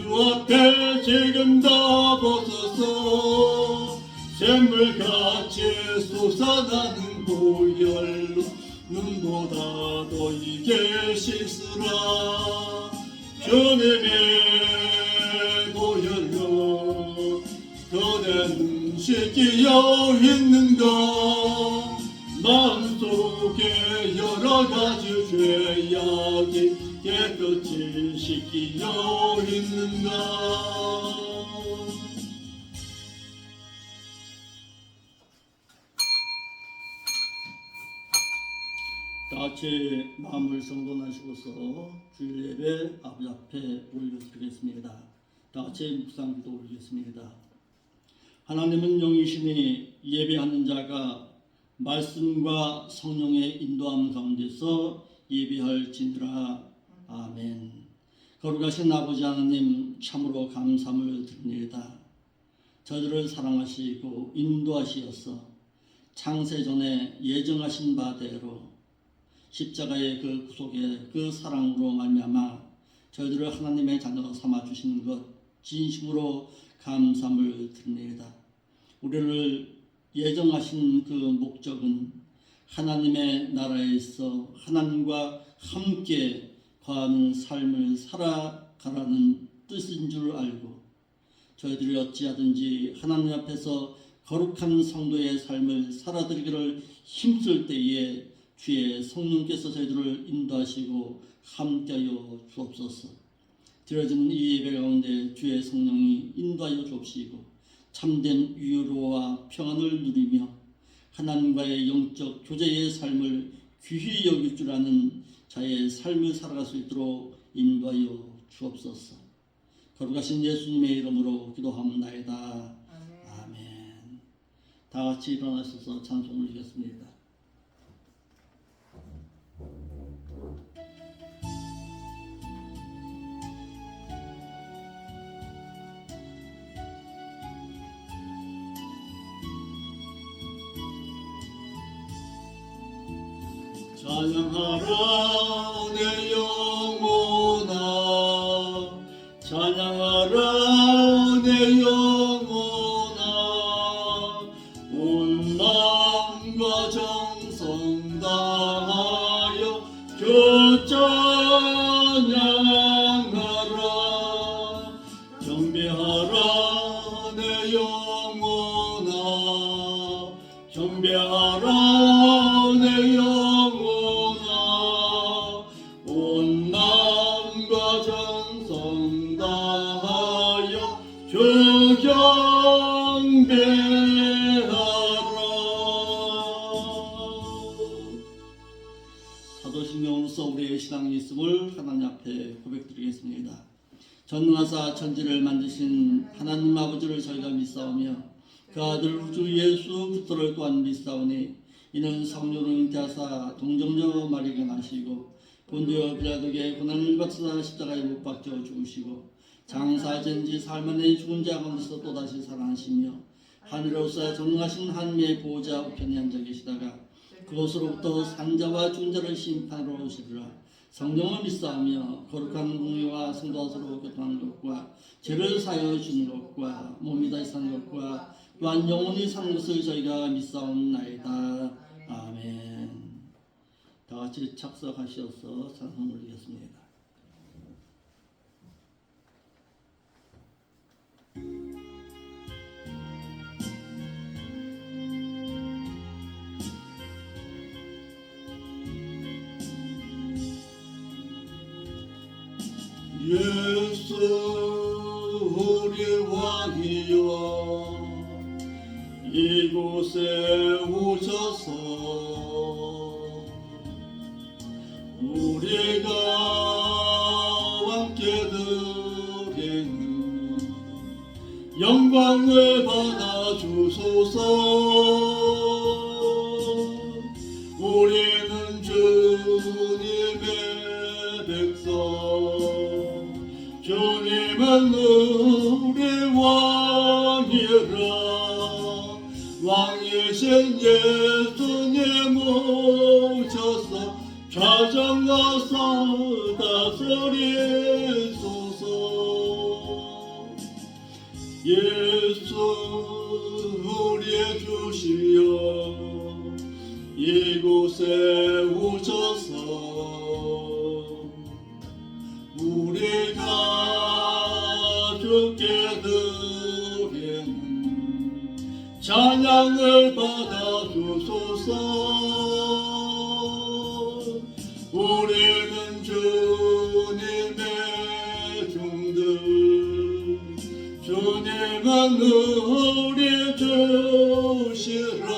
주 앞에 지금 다 벗어서 샘물같이 솟아나는 보혈로 눈보다 더 이게 씻으라. 주님의 보혈로 그대는 씻기어 있는가. 마음속에 여러 가지 죄악이 깨끗이 씻기어 있는가. 다같이 마음을 성돈하시고서 주일 예배 아버지 앞에 올려드리겠습니다. 다같이 묵상 기도 올리겠습니다. 하나님은 영이시니 예배하는 자가 말씀과 성령의 인도함 가운데서 예배할지니라. 아멘. 거룩하신 아버지 하나님, 참으로 감사함을 드립니다. 저들을 사랑하시고 인도하시어서 창세전에 예정하신 바대로 십자가의 그 구속의 그 사랑으로 말미암아 저희들을 하나님의 자녀 삼아 주시는 것 진심으로 감사함을 드립니다. 우리를 예정하신 그 목적은 하나님의 나라에서 하나님과 함께 거하는 삶을 살아가라는 뜻인 줄 알고 저희들이 어찌하든지 하나님 앞에서 거룩한 성도의 삶을 살아드리기를 힘쓸 때에 주의 성령께서 저희들을 인도하시고 함께하여 주옵소서. 드려진 이 예배 가운데 주의 성령이 인도하여 주옵시고 참된 위로와 평안을 누리며 하나님과의 영적 교제의 삶을 귀히 여길 줄 아는 자의 삶을 살아갈 수 있도록 인도하여 주옵소서. 거룩하신 예수님의 이름으로 기도합나이다. 아멘. 다 같이 일어나셔서 찬송 올리겠습니다. 찬양하라 내 영혼아, 찬양하라 내 영혼아, 온 마음과 정성 다하여 주 찬양하라. 경배하라 내 영혼아, 경배하라 내 영혼아, 사도신경으로서 우리의 신앙이 있음을 하나님 앞에 고백드리겠습니다. 전능하사 천지를 만드신 하나님 아버지를 저희가 믿사오며 그 아들 우주 예수 그리스도를 또한 믿사오니 이는 성령으로 잉태하사 동정녀 마리아에게 나시고 본디오 빌라도에게 고난을 받으사 십자가에 못 박혀 죽으시고 장사된지 살만에 죽은 자 가운데서 또다시 살아나시며 하늘로서 전능하신 하나님의 보호자 우편에 앉아 계시다가 그곳으로부터 산자와 죽은 자를 심판하러 오시리라. 성령을 믿사오며 거룩한 공의와 성도하도록 교통하는 것과 죄를 사하여 주는 것과 몸이 다시 사는 것과 또한 영원히 사는 것을 저희가 믿사옵나이다. 아멘. 다같이 착석하셔서 찬송 올리겠습니다. 예수 우리 왕이여 이곳에 오셔서 우리가 함께 드리는 영광을 받아 주소서. 우리는 주님의 백성, 주님은 우리 왕이라. 왕이신 예수님 오셔서 좌정하사 다스리소서. 찬양을 받아 주소서. 우리는 주님의 종들, 주님은 우리 주시라.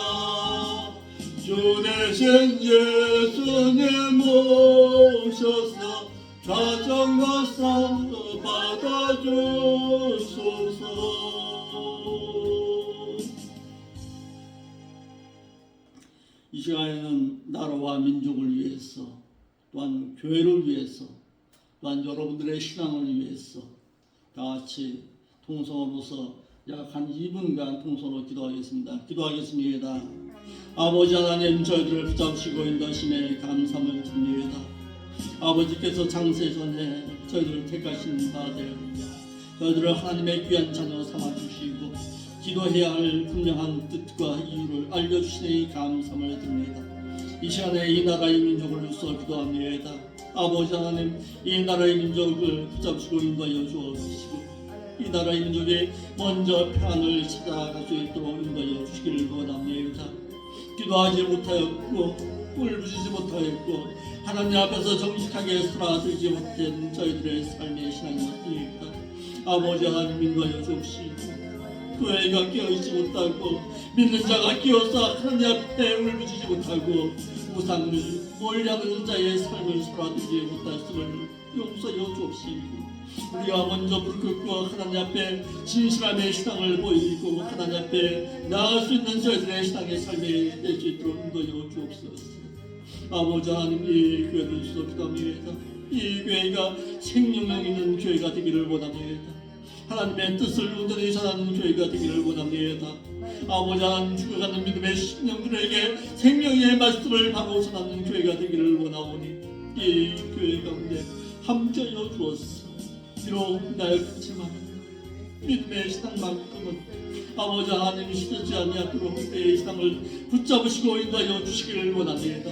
주 대신 예수님 모셔서 좌정거사 받아주소서. 이 시간에는 나라와 민족을 위해서, 또한 교회를 위해서, 또한 여러분들의 신앙을 위해서 다 같이 통성으로서 약 한 2분간 통성으로 기도하겠습니다. 기도하겠습니다. 아버지 하나님, 저희들을 붙잡으시고 인도하심에 감사함을 드립니다. 아버지께서 창세 전에 저희들을 택하신 바대로 저희들을 하나님의 귀한 자녀 삼아주시고 기도해야 할 분명한 뜻과 이유를 알려주시니 감사함을 드립니다. 이 시간에 이 나라의 민족을 위해서 기도합니다. 아버지 하나님, 이 나라의 민족을 붙잡으시고 인도하여 주옵시고 이 나라의 민족이 먼저 평안을 찾아갈 수 있도록 인도하여 주시기를 원합니다. 기도하지 못하였고 울부짖지 못하였고 하나님 앞에서 정직하게 살아들지 못한 저희들의 삶의 신앙이었습니다. 아버지 하나님, 인도하여 주옵시고 교회가 깨어있지 못하고 믿는 자가 깨어서 하나님 앞에 울부짖지 못하고 우상을 몰려하는 자의 삶을 살아들지 못했음을 용서하여 주옵시고 우리가 먼저 무릎 꿇고 하나님 앞에 진실함의 신앙을 보이고 하나님 앞에 나아갈 수 있는 저희들의 신앙의 삶이 될 수 있도록 인도하여 주옵소서. 아버지 하나님, 이 교회를 위해서 기도합니다. 이 교회가 생명력 있는 교회가 되기를 원합니다. 하나님의 뜻을 온전히 전하는 교회가 되기를 원합니다. 아버지 하나님, 죽어가는 믿음의 심령들에게 생명의 말씀을 바로 전하는 교회가 되기를 원하오니 이 교회 가운데 함께하여 주옵소서. 비록 나약하지만 믿음의 신앙만큼은 아버지 하나님 시들지 아니하도록 내 신앙을 붙잡으시고 인도하여 주시기를 원합니다.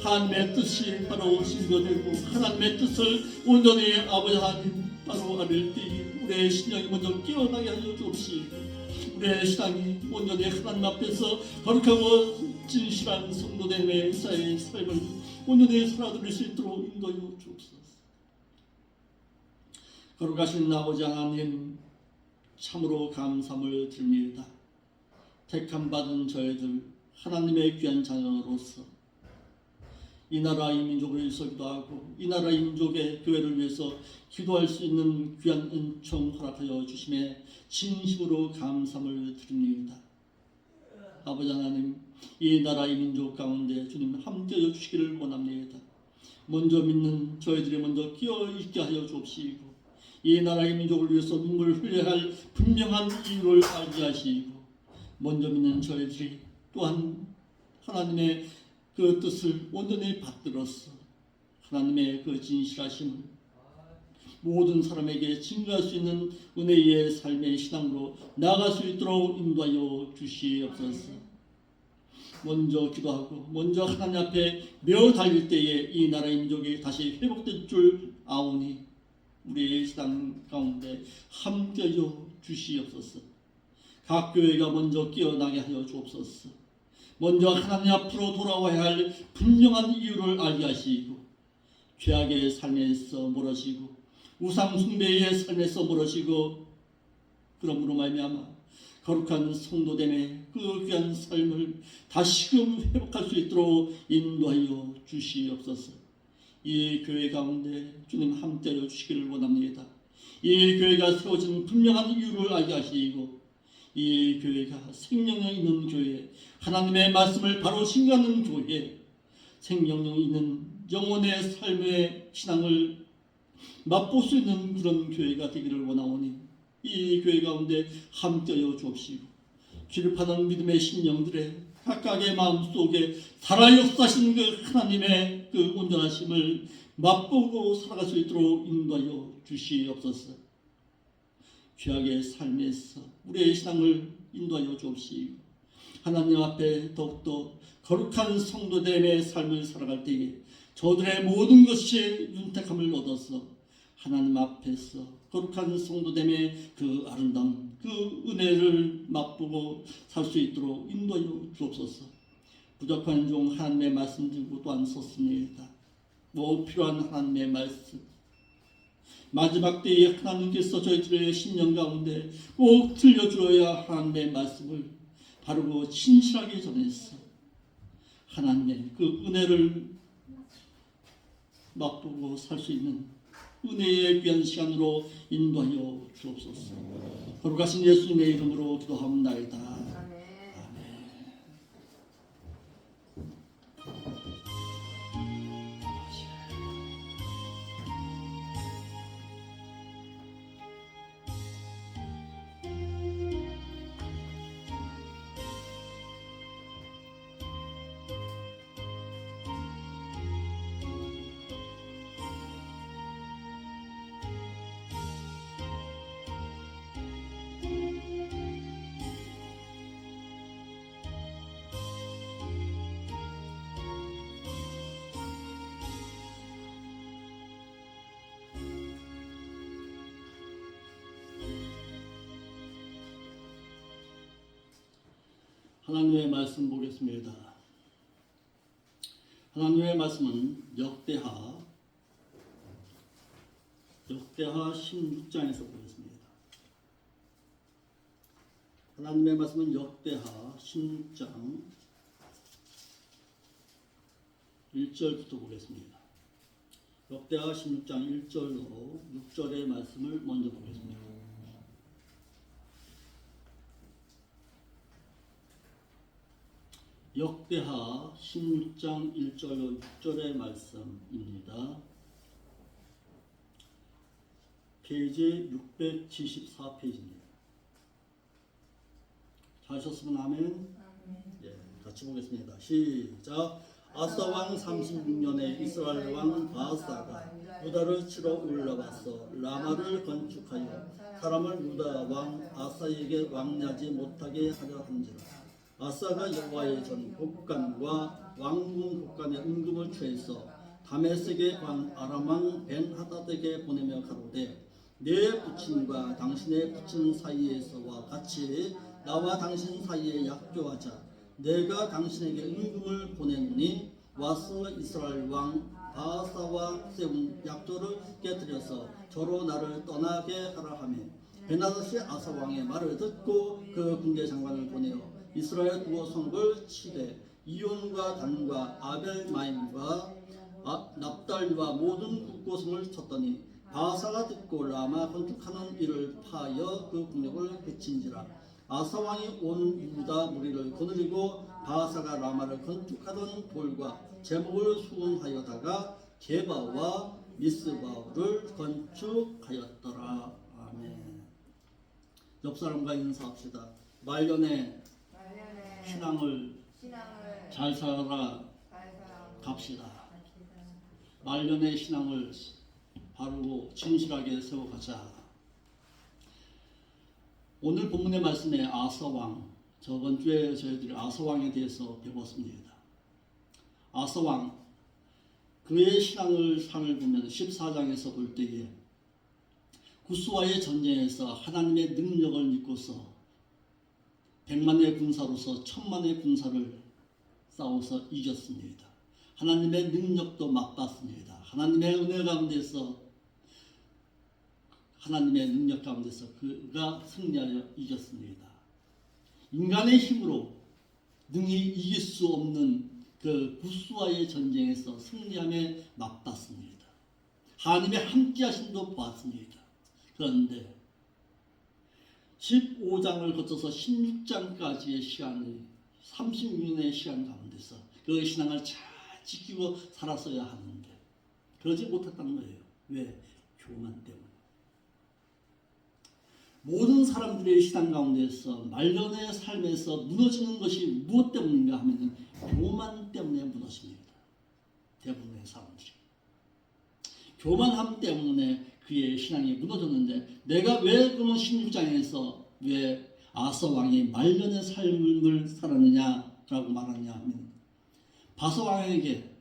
하나님의 뜻이 바로 증거되고 하나님의 뜻을 온전히 아버지 하나님 바로 알을 때 우리의 신령이 먼저 깨어나게 하여 주옵시고 우리의 신앙이 온전히 하나님 앞에서 거룩하고 진실한 성도된 매사의 삶을 온전히 살아드릴 수 있도록 인도하여 주옵소서. 거룩하신 아버지 하나님, 참으로 감사함을 드립니다. 택함 받은 저희들 하나님의 귀한 자녀로서 이 나라 이 민족을 위해서 기도하고 이 나라 이 민족의 교회를 위해서 기도할 수 있는 귀한 은총 허락하여 주심에 진심으로 감사함을 드립니다. 아버지 하나님, 이 나라 이 민족 가운데 주님 함께하여 주시기를 원합니다. 먼저 믿는 저희들이 먼저 끼어있게 하여 주옵시고 이 나라의 민족을 위해서 눈물을 흘려야 할 분명한 이유를 알게 하시고 먼저 믿는 저희들이 또한 하나님의 그 뜻을 온전히 받들어서 하나님의 그 진실하심을 모든 사람에게 증거할 수 있는 은혜의 삶의 신앙으로 나아갈 수 있도록 인도하여 주시옵소서. 먼저 기도하고 먼저 하나님 앞에 며 달릴 때에 이 나라의 민족이 다시 회복될 줄 아오니 우리의 신앙 가운데 함께하여 주시옵소서. 각 교회가 먼저 깨어나게 하여 주옵소서. 먼저 하나님 앞으로 돌아와야 할 분명한 이유를 알게 하시고 죄악의 삶에서 멀어지고 우상 숭배의 삶에서 멀어지고 그러므로 말미암아 거룩한 성도됨의 그 귀한 삶을 다시금 회복할 수 있도록 인도하여 주시옵소서. 이 교회 가운데 주님 함께하여 주시기를 원합니다. 이 교회가 세워진 분명한 이유를 알게 하시고 이 교회가 생명력 있는 교회, 하나님의 말씀을 바로 신뢰하는 교회, 생명력 있는 영혼의 삶의 신앙을 맛볼 수 있는 그런 교회가 되기를 원하오니 이 교회 가운데 함께하여 주옵시고 귀를 파는 믿음의 심령들의 각각의 마음속에 살아 역사하신 그 하나님의 그 온전하심을 맛보고 살아갈 수 있도록 인도하여 주시옵소서. 죄악의 삶에서 우리의 신앙을 인도하여 주옵시고 하나님 앞에 더욱더 거룩한 성도됨의 삶을 살아갈 때에 저들의 모든 것이 윤택함을 얻어서 하나님 앞에서 거룩한 성도됨의 그 아름다움, 그 은혜를 맛보고 살 수 있도록 인도하여 주옵소서. 부족한 종 하나님의 말씀 들고 또한 섰습니다. 뭐 필요한 하나님의 말씀, 마지막 때에 하나님께서 저희들의 심령 가운데 꼭 들려주어야 하나님의 말씀을 바르고 진실하게 전해서 하나님의 그 은혜를 맛보고 살 수 있는 은혜의 귀한 시간으로 인도하여 주옵소서. 거룩하신 예수님의 이름으로 기도합니다. 아멘. 하나님의 말씀 보겠습니다. 하나님의 말씀은 역대하 16장에서 보겠습니다. 하나님의 말씀은 역대하 16장 1절부터 보겠습니다. 역대하 16장 1절로 6절의 말씀을 먼저 보겠습니다. 역대하 16장 1절로 6절의 말씀입니다. 페이지 674페이지입니다. 하셨으면 아멘. 예, 같이 보겠습니다. 시작. 아사 왕 36년에 이스라엘 왕 바아사가 유다를 치러 올라와서 라마를 건축하여 사람을 유다 왕 아사에게 왕래하지 못하게 하려 한지라. 아사가 여호와의 전 곡간과 왕궁 곡간의 은금을 취해서 다메섹의 왕 아람 왕 벤하닷에게 보내며 가로되 내 부친과 당신의 부친 사이에서와 같이 나와 당신 사이에 약조하자. 내가 당신에게 은금을 보내노니 와서 이스라엘 왕 바아사와 세운 약조를 깨뜨려서 저로 나를 떠나게 하라 하며 벤하닷이 아사 왕의 말을 듣고 그 군대 장관을 보내어 이스라엘 두어 성을 치되 이온과 단과 아벨마임과 납달리와 모든 국고성을 쳤더니 바아사가 듣고 라마 건축하는 일을 파하여 그 국력을 그친지라. 아사 왕이 온 유다 무리를 거느리고 바아사가 라마를 건축하던 돌과 제목을 수금하여다가 게바와 미스바를 건축하였더라. 아멘. 옆 사람과 인사합시다. 말년에 신앙을 잘 살아라 갑시다. 말년의 신앙을 바르고 진실하게 세워가자. 오늘 본문의 말씀에 아사왕, 저번 주에 저희들이 아사왕에 대해서 배웠습니다. 아사왕, 그의 신앙을 상을 보면 14장에서 볼 때에 구스와의 전쟁에서 하나님의 능력을 믿고서 100만의 군사로서 1000만의 군사를 싸워서 이겼습니다. 하나님의 능력도 맛봤습니다. 하나님의 은혜 가운데서 하나님의 능력 가운데서 그가 승리하여 이겼습니다. 인간의 힘으로 능히 이길 수 없는 그 구스와의 전쟁에서 승리함에 맛봤습니다. 하나님의 함께하심도 보았습니다. 그런데 15장을 거쳐서 16장까지의 시간을 36년의 시간 가운데서 그 신앙을 잘 지키고 살았어야 하는데 그러지 못했다는 거예요. 왜? 교만 때문에. 모든 사람들의 신앙 가운데서 말년의 삶에서 무너지는 것이 무엇 때문인가 하면 교만 때문에 무너집니다. 대부분의 사람들이. 교만함 때문에 그의 신앙이 무너졌는데 내가 왜 그런 16장에서 왜 아사 왕이 말년의 삶을 살았느냐라고 말하냐 하면 바사 왕에게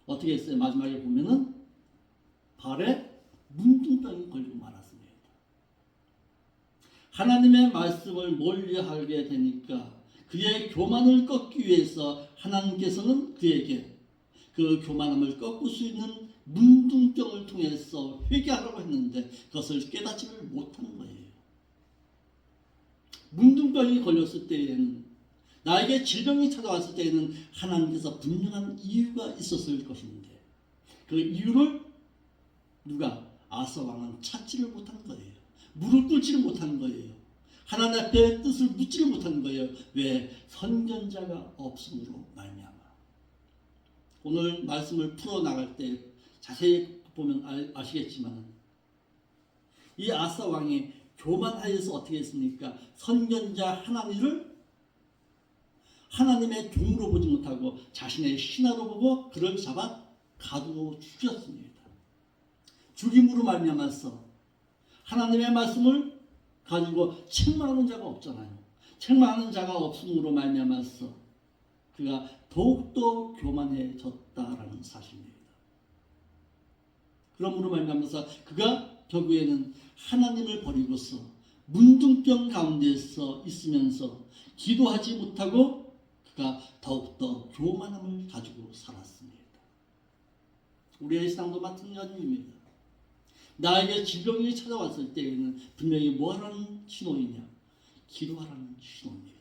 어떻게 했어요? 마지막에 보면은 발에 문둥병이 걸리고 말았습니다. 하나님의 말씀을 멀리하게 되니까 그의 교만을 꺾기 위해서 하나님께서는 그에게 그 교만함을 꺾을 수 있는 문둥병을 통해서 회개하라고 했는데 그것을 깨닫지를 못하는 거예요. 문둥병이 걸렸을 때에는, 나에게 질병이 찾아왔을 때에는 하나님께서 분명한 이유가 있었을 것인데 그 이유를 누가? 아사 왕은 찾지를 못한 거예요. 무릎 꿇지를 못한 거예요. 하나님 앞에 뜻을 묻지를 못한 거예요. 왜? 선견자가 없음으로 말미암아. 오늘 말씀을 풀어나갈 때 자세히 보면 아시겠지만 이 아사 왕이 교만하여서 어떻게 했습니까? 선견자 하나님을 하나님의 종으로 보지 못하고 자신의 신하로 보고 그를 잡아 가두고 죽였습니다. 죽임으로 말미암아서 하나님의 말씀을 가지고 책망하는 자가 없잖아요. 책망하는 자가 없음으로 말미암아서 그가 더욱더 교만해졌다라는 사실입니다. 그러므로 말미암아서 그가 결국에는 하나님을 버리고서 문둥병 가운데서 있으면서 기도하지 못하고 그가 더욱더 교만함을 가지고 살았습니다. 우리의 신앙도 마찬가지입니다. 나에게 질병이 찾아왔을 때에는 분명히 뭐하라는 신호이냐? 기도하라는 신호입니다.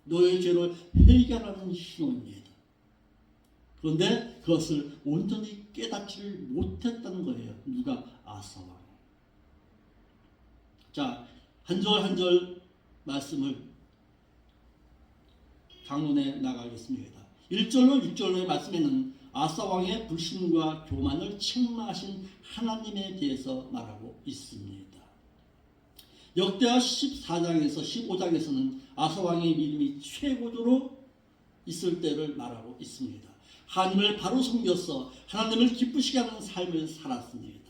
너의 죄를 회개하라는 신호입니다. 그런데 그것을 온전히 깨닫지를 못했다는 거예요. 누가? 아사 왕. 자, 한 절 한 절 말씀을 강론해 나가겠습니다. 1절로 6절의 말씀에는 아사 왕의 불신과 교만을 책망하신 하나님에 대해서 말하고 있습니다. 역대하 14장에서 15장에서는 아사 왕의 믿음이 최고조로 있을 때를 말하고 있습니다. 하나님을 바로 섬겨서 하나님을 기쁘시게 하는 삶을 살았습니다.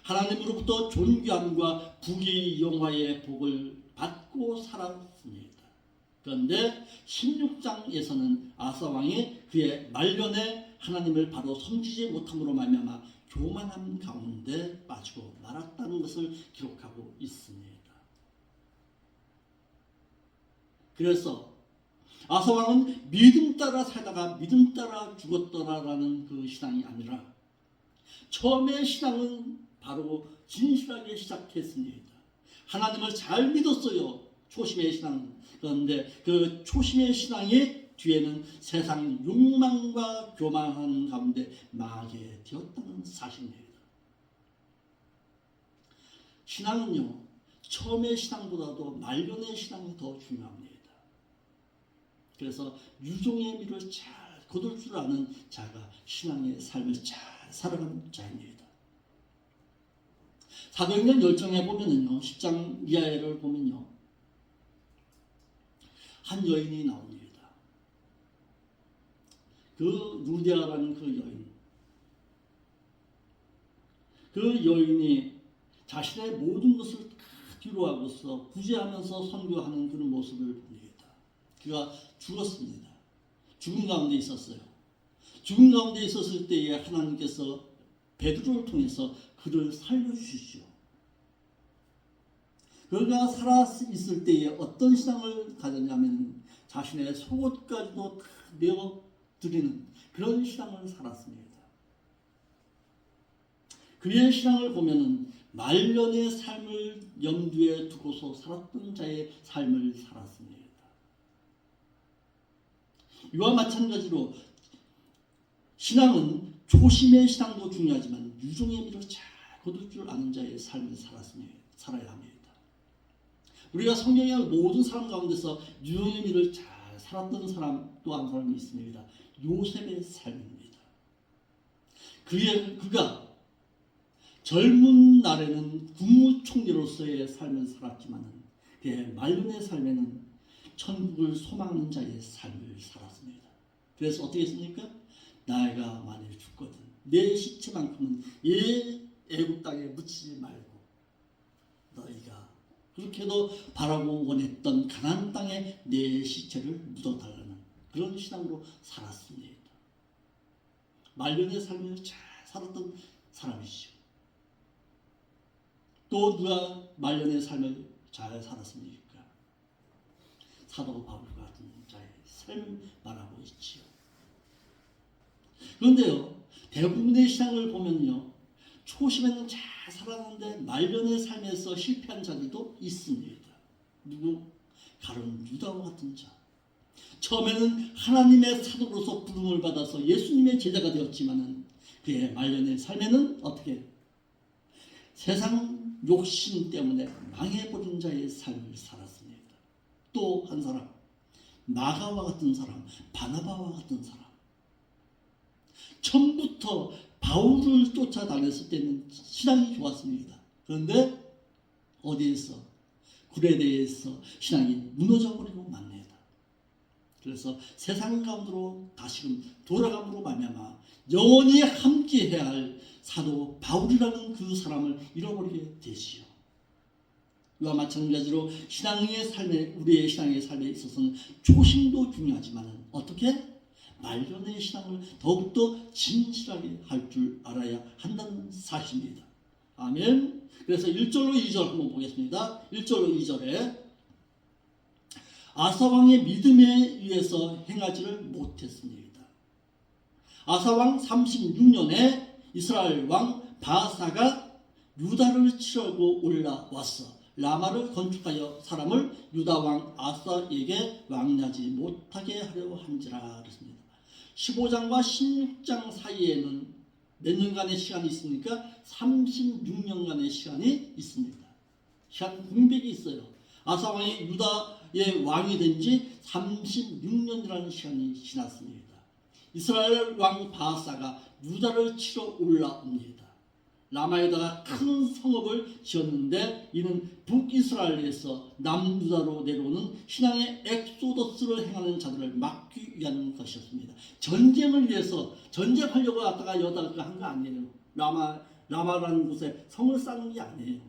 하나님으로부터 존귀함과 부귀영화의 복을 받고 살았습니다. 그런데 16장에서는 아사 왕이 그의 말년에 하나님을 바로 섬기지 못함으로 말미암아 교만함 가운데 빠지고 말았다는 것을 기록하고 있습니다. 그래서 아사 왕은 믿음 따라 살다가 믿음 따라 죽었더라라는 그 신앙이 아니라 처음에 신앙은 바로 진실하게 시작했습니다. 하나님을 잘 믿었어요. 초심의 신앙은. 그런데 그 초심의 신앙의 뒤에는 세상 욕망과 교만한 가운데 망하게 되었다는 사실입니다. 신앙은요, 처음의 신앙보다도 말년의 신앙이 더 중요합니다. 그래서 유종의 미를 잘 거둘 줄 아는 자가 신앙의 삶을 잘 살아가는 자입니다. 사도행전 열정에 보면은요, 10장 이하를 보면요, 한 여인이 나옵니다. 그 루디아라는 그 여인. 그 여인이 자신의 모든 것을 다 뒤로하고서 구제하면서 선교하는 그런 모습을 봅니다. 그가 죽었습니다. 죽은 가운데 있었어요. 죽은 가운데 있었을 때에 하나님께서 베드로를 통해서 그를 살려주시죠. 그가 살아있을 때에 어떤 신앙을 가졌냐면 자신의 속옷까지도 다 내어드리는 그런 신앙을 살았습니다. 그의 신앙을 보면은 말년의 삶을 염두에 두고서 살았던 자의 삶을 살았습니다. 이와 마찬가지로 신앙은 초심의 신앙도 중요하지만 유종의 미를 잘 거둘 줄 아는 자의 삶을 살아야 합니다. 우리가 성경의 모든 사람 가운데서 유종의 미를 잘 살았던 사람 또 한 사람이 있습니다. 요셉의 삶입니다. 그가 젊은 날에는 국무총리로서의 삶을 살았지만 그의 말년의 삶에는 천국을 소망하는 자의 삶을 살았습니다. 그래서 어떻게 했습니까? 나이가 많이 죽거든 내 시체만큼은 애굽 땅에 묻히지 말고 너희가 그렇게도 바라고 원했던 가나안 땅에 내 시체를 묻어달라는 그런 신앙으로 살았습니다. 말년의 삶을 잘 살았던 사람이죠. 또 누가 말년의 삶을 잘 살았습니까? 사도 바울과 같은 자의 삶 말하고 있지요. 그런데요, 대부분의 신앙을 보면요, 초심에는 잘 살았는데 말년의 삶에서 실패한 자들도 있습니다. 누구? 가룟 유다와 같은 자. 처음에는 하나님의 사도로서 부름을 받아서 예수님의 제자가 되었지만은 그의 말년의 삶에는 어떻게? 세상 욕심 때문에 망해버린 자의 삶을 살았습니다. 또 한 사람, 마가와 같은 사람, 바나바와 같은 사람. 처음부터 바울을 쫓아다녔을 때는 신앙이 좋았습니다. 그런데 어디에서? 구레대에서 신앙이 무너져버리고 맙니다. 그래서 세상 가운데로 다시금 돌아감으로 말미암아 영원히 함께해야 할 사도 바울이라는 그 사람을 잃어버리게 되지요. 이와 마찬가지로 신앙의 삶에, 우리의 신앙의 삶에 있어서는 초심도 중요하지만 어떻게? 말년의 신앙을 더욱더 진실하게 할 줄 알아야 한다는 사실입니다. 아멘. 그래서 1절로 2절 한번 보겠습니다. 1절로 2절에 아사왕의 믿음에 의해서 행하지를 못했습니다. 아사왕 36년에 이스라엘 왕 바사가 유다를 치려고 올라왔어 라마를 건축하여 사람을 유다 왕 아사에게 왕래하지 못하게 하려 한지라 그랬습니다. 15장과 16장 사이에는 몇 년간의 시간이 있습니까? 36년간의 시간이 있습니다. 시간 공백이 있어요. 아사왕이 유다의 왕이 된 지 36년이라는 시간이 지났습니다. 이스라엘 왕 바사가 유다를 치러 올라옵니다. 라마에다가 큰 성읍을 지었는데 이는 북이스라엘에서 남유다로 내려오는 신앙의 엑소더스를 행하는 자들을 막기 위한 것이었습니다. 전쟁을 위해서 전쟁하려고 왔다가 여다가 한 거 아니에요. 라마라는 곳에 성을 쌓는 게 아니에요.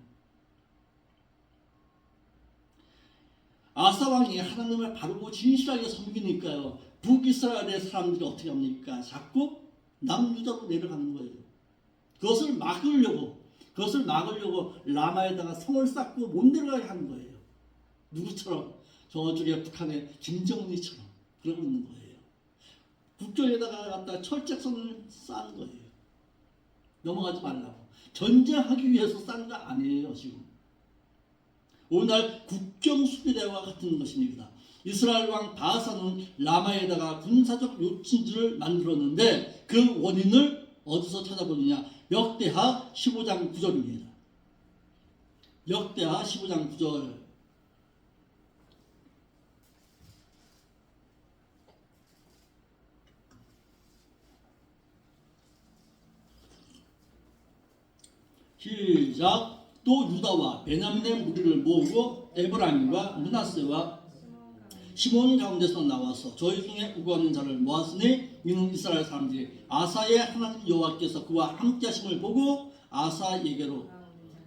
아사왕이 하나님을 바르고 진실하게 섬기니까요, 북이스라엘의 사람들이 어떻게 합니까? 자꾸 남유다로 내려가는 거예요. 그것을 막으려고 라마에다가 성을 쌓고 못 내려가게 하는 거예요. 누구처럼? 저쪽에 북한의 김정은이처럼 그러고 있는 거예요. 국경에다가 갖다 철책선을 쌓은 거예요. 넘어가지 말라고. 전쟁하기 위해서 쌓은 거 아니에요, 지금. 오늘날 국경 수비대와 같은 것입니다. 이스라엘 왕 바사는 라마에다가 군사적 요충지를 만들었는데 그 원인을 어디서 찾아보느냐? 역대하 15장 9절입니다. 역대하 15장 9절. 시작. 또 유다와 베냐민의 무리를 모으고 에브라임과 므낫세와 시몬 가운데서 나와서 저희 중에 우고하는 자를 모았으니 이는 이스라엘 사람들이 아사의 하나님 여호와께서 그와 함께 하심을 보고 아사에게로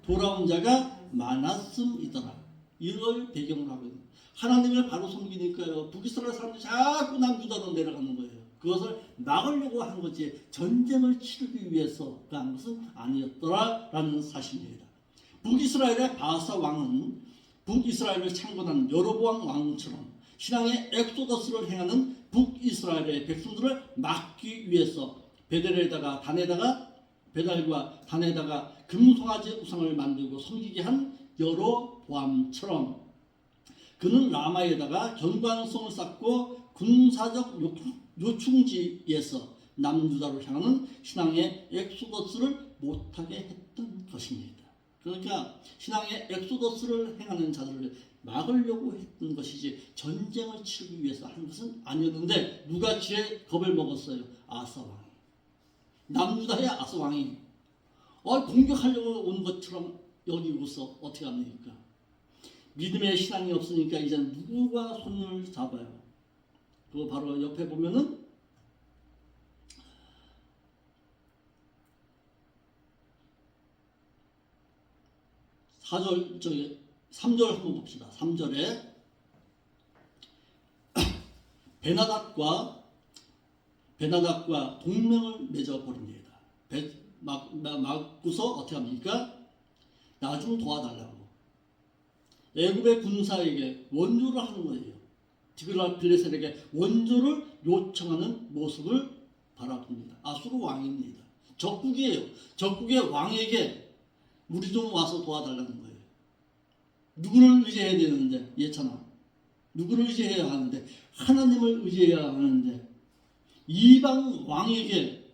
돌아온 자가 많았음이더라. 이걸 배경으로 하고 있는 하나님을 바로 섬기니까요, 북이스라엘 사람들이 자꾸 남유다로 내려가는 거예요. 그것을 막으려고 한 거지 전쟁을 치르기 위해서 한 것은 아니었더라라는 사실입니다. 북이스라엘의 바사 왕은 북이스라엘을 창건한 여로보암 왕처럼 신앙의 엑소더스를 행하는 북이스라엘의 백성들을 막기 위해서 베델과 단에다가 금송아지 우상을 만들고 섬기게 한 여로보암처럼 그는 라마에다가 경관성을 쌓고 군사적 요충지에서 남유다로 향하는 신앙의 엑소더스를 못하게 했던 것입니다. 그러니까 신앙의 엑소더스를 행하는 자들을 막으려고 했던 것이지 전쟁을 치르기 위해서 한 것은 아니었는데 누가 지혜 겁을 먹었어요? 아사왕이. 남유다의 아사왕이 공격하려고 온 것처럼 여기고서 어떻게 합니까? 믿음의 신앙이 없으니까 이제 누구가 손을 잡아요? 그거 바로 옆에 보면은 3절 한번 봅시다. 3절에 베나닥과 동맹을 맺어버립니다. 막고서 어떻게 합니까? 나 좀 도와달라고 애굽의 군사에게 원조를 하는 거예요. 디글랏필레셀에게 원조를 요청하는 모습을 바라봅니다. 아수르 왕입니다. 적국이에요. 적국의 왕에게 우리 좀 와서 도와달라는 거예요. 누구를 의지해야 되는데, 예찬아, 누구를 의지해야 하는데, 하나님을 의지해야 하는데, 이방 왕에게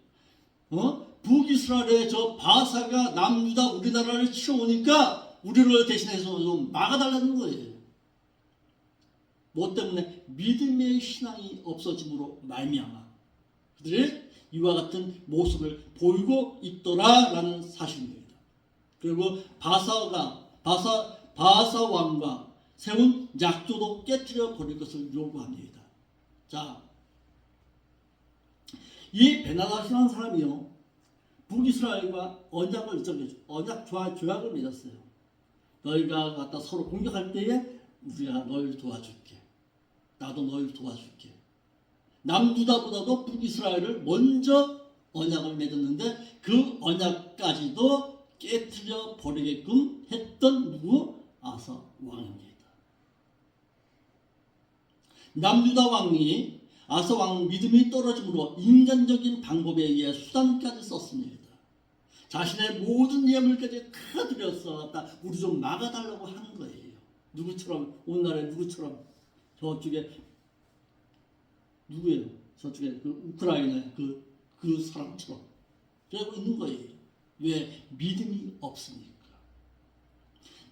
북이스라엘의 저 바사가 남유다 우리나라를 치러오니까 우리를 대신해서 좀 막아달라는 거예요. 뭐 때문에? 믿음의 신앙이 없어짐으로 말미암아 그들이 이와 같은 모습을 보이고 있더라라는 사실입니다. 그리고 바사 왕과 세운 약조도 깨뜨려 버릴 것을 요구합니다. 자, 이 베나다시라는 사람이요, 북이스라엘과 언약 조약을 맺었어요. 너희가 갖다 서로 공격할 때에 우리가 너희를 도와줄게. 나도 너희를 도와줄게. 남유다보다도 북이스라엘을 먼저 언약을 맺었는데 그 언약까지도 깨뜨려 버리게끔 했던 누구? 아사 왕입니다. 남유다 왕이 아사 왕 믿음이 떨어짐으로 인간적인 방법에 의해 수단까지 썼습니다. 자신의 모든 예물까지 다 들여서 우리 좀 막아달라고 하는 거예요. 누구처럼? 오늘날의 누구처럼? 저쪽에 누구예요? 저쪽에 그 우크라이나의 그 사람처럼 그러고 있는 거예요. 왜? 믿음이 없으니까.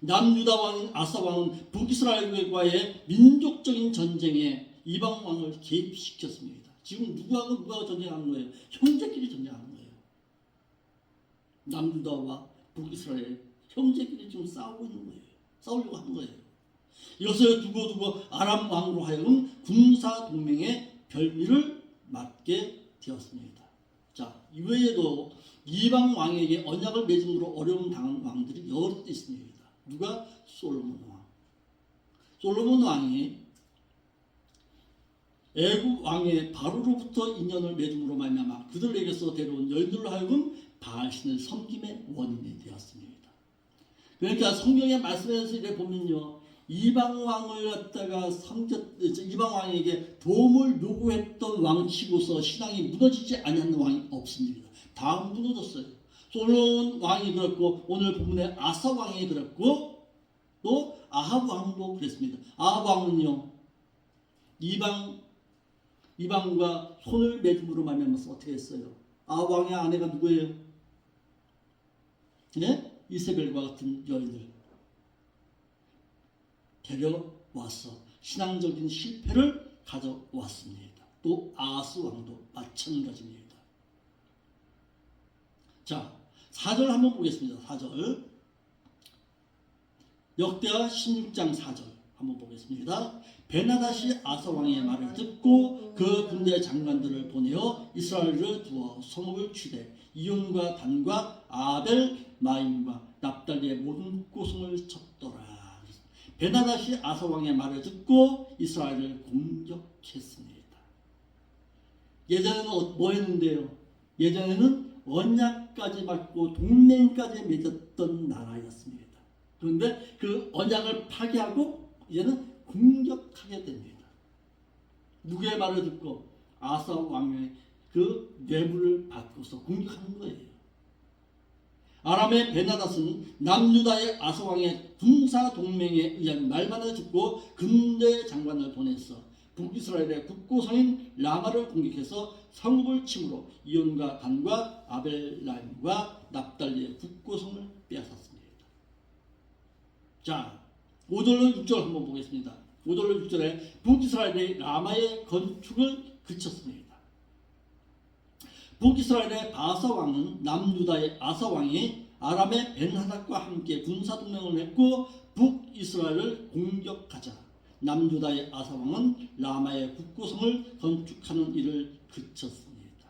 남유다 왕인 아사 왕은 북이스라엘과의 민족적인 전쟁에 이방 왕을 개입시켰습니다. 지금 누구하고 전쟁하는 거예요? 형제끼리 전쟁하는 거예요. 남유다와 북이스라엘 형제끼리 지금 싸우고 있는 거예요. 싸우려고 하는 거예요. 이것을 두고 아람 왕으로 하여금 군사 동맹의 별미를 맞게 되었습니다. 자, 이외에도 이방 왕에게 언약을 맺음으로 어려움 당한 왕들이 여러 있습니다. 누가? 솔로몬 왕. 솔로몬 왕이 애굽 왕의 바로로부터 인연을 맺음으로 말미암아 그들에게서 데려온 여인들로 하여금 바알신을 섬김의 원인이 되었습니다. 그러니까 성경의 말씀에서 이래 보면요, 이방 왕을 갖다가 이방 왕에게 도움을 요구했던 왕치고서 신앙이 무너지지 않는 왕이 없습니다. 다 무너졌어요. 솔로몬 왕이 그렇고 오늘 본문의 아사 왕이 그렇고 또 아합 왕도 그랬습니다. 아합 왕은요, 이방과 손을 맺음으로 말미암아서 어떻게 했어요? 아합 왕의 아내가 누구예요? 네? 이세벨과 같은 여인을 데려와서 신앙적인 실패를 가져왔습니다. 또 아하스 왕도 마찬가지입니다. 자, 4절 한번 보겠습니다. 4절. 역대하 16장 4절 한번 보겠습니다. 베나다시 아사 왕의 말을 듣고 그 군대 장관들을 보내어 이스라엘을 두어 성읍을 취대 이온과 단과 아벨 마임과 납달리의 모든 곳을 쳤더라. 베나다시 아사 왕의 말을 듣고 이스라엘을 공격했습니다. 예전에는 뭐 했는데요? 예전에는 언약까지 받고 동맹까지 맺었던 나라였습니다. 그런데 그 언약을 파기하고 이제는 공격하게 됩니다. 누구의 말을 듣고? 아사 왕의 그 뇌물을 받고서 공격하는 거예요. 아람의 베나닷은 남유다의 아사 왕의 군사 동맹에 의한 말만을 듣고 군대 장관을 보내서 북이스라엘의 국고성인 라마를 공격해서 성읍을 침으로 이온과 단과 아벨라임과 납달리의 국고성을 빼앗았습니다. 자, 5절로 6절 한번 보겠습니다. 5절로 6절에 북이스라엘의 라마의 건축을 그쳤습니다. 북이스라엘의 바사 왕은 남유다의 아사 왕이 아람의 벤하닷과 함께 군사 동맹을 맺고 북이스라엘을 공격하자 남유다의 아사 왕은 라마의 국고성을 건축하는 일을 그쳤습니다.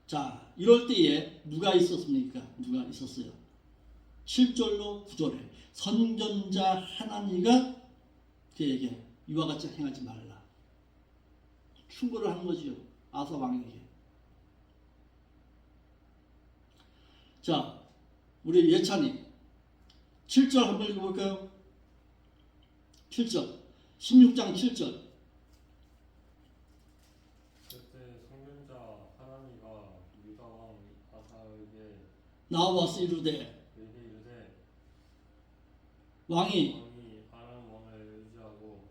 자, 이럴 때에 누가 있었습니까? 누가 있었어요? 7절로 9절에 선견자 하나니가 그에게 이와 같이 행하지 말라 충고를 한 거지요. 아사 왕에게. 자, 우리 예찬이 7절 한번 읽어볼까요? 7절 16장 7절. 그때 성전자 하나니가 유다 왕 아사에게 나와서 이르되 왕이 아람 왕을 의지하고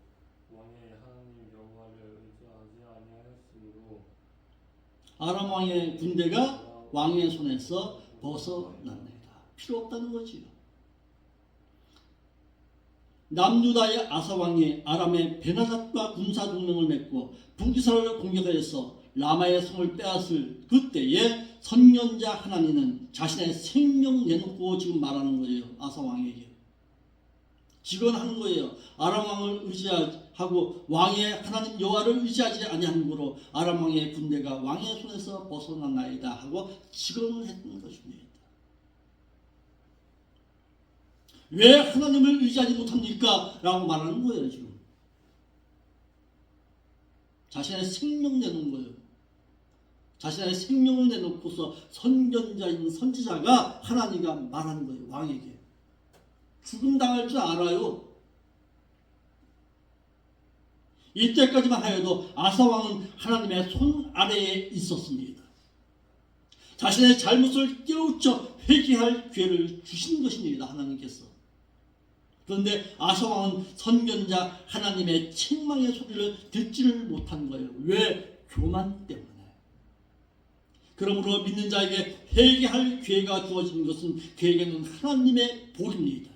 왕의 하나님 여호와를 의지하지 아니하였으므로 아람 왕의 군대가 왕의 손에서 벗어났나이다. 필요 없다는 거지요. 남유다의 아사 왕이 아람의 베나닷과 군사 동맹을 맺고 북이스라엘을 공격하여서 라마의 성을 빼앗을 그때에 선견자 하나니는 자신의 생명 내놓고 지금 말하는 거예요. 아사 왕에게 직언하는 거예요. 아람 왕을 의지하고 왕의 하나님 여호와를 의지하지 아니함으로 아람 왕의 군대가 왕의 손에서 벗어났나이다 하고 직언을 했던 것입니다. 왜 하나님을 의지하지 못합니까? 라고 말하는 거예요. 지금 자신의 생명 내놓은 거예요. 자신의 생명을 내놓고서 선견자인 선지자가 하나님과 말하는 거예요. 왕에게 죽음 당할 줄 알아요. 이때까지만 하여도 아사 왕은 하나님의 손 아래에 있었습니다. 자신의 잘못을 깨우쳐 회개할 기회를 주신 것입니다. 하나님께서. 그런데 아사 왕은 선견자 하나님의 책망의 소리를 듣지를 못한 거예요. 왜? 교만 때문에. 그러므로 믿는 자에게 회개할 기회가 주어지는 것은 그에게는 하나님의 복입니다.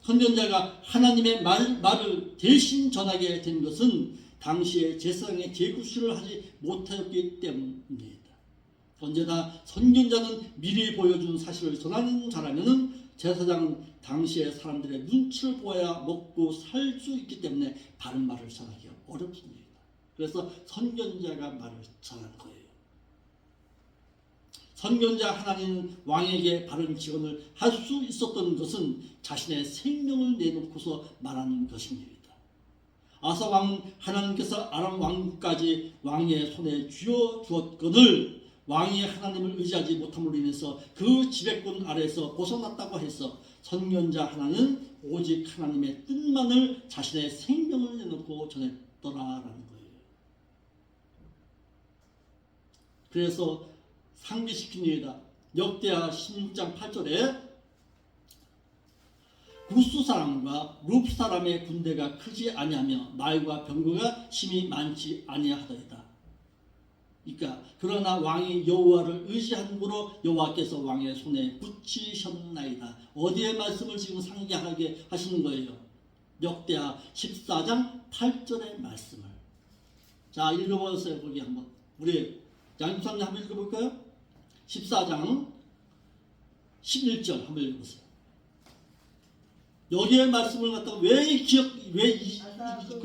선견자가 하나님의 말을 대신 전하게 된 것은 당시에 제사장의 제구시를 하지 못하였기 때문입니다. 언제나 선견자는 미리 보여준 사실을 전하는 자라면 제사장은 당시의 사람들의 눈치를 보아야 먹고 살 수 있기 때문에 바른 말을 전하기 어렵습니다. 그래서 선견자가 말을 전하는 거예요. 선견자 하나님은 왕에게 바른 직언을 할 수 있었던 것은 자신의 생명을 내놓고서 말하는 것입니다. 아사 왕은 하나님께서 아람 왕국까지 왕의 손에 쥐어 주었거늘 왕이 하나님을 의지하지 못함으로 인해서 그 지배권 아래에서 벗어났다고 해서 선견자 하나는 오직 하나님의 뜻만을 자신의 생명을 내놓고 전했더라라는 거예요. 그래서 상기시킵니다. 역대하 16장 8절에 구스 사람과 룹 사람의 군대가 크지 아니하며 말과 병거가 심히 많지 아니하더이다. 그러니까 그러나 왕이 여호와를 의지함으로 여호와께서 왕의 손에 붙이셨나이다. 어디에 말씀을 지금 상기하게 하시는 거예요? 역대하 14장 8절의 말씀을. 자, 읽어보세요. 거기 한번 우리 양집사님 한번 읽어볼까요? 14장 11절 한번 읽어보세요. 여기에 말씀을 갖다가 왜 잊고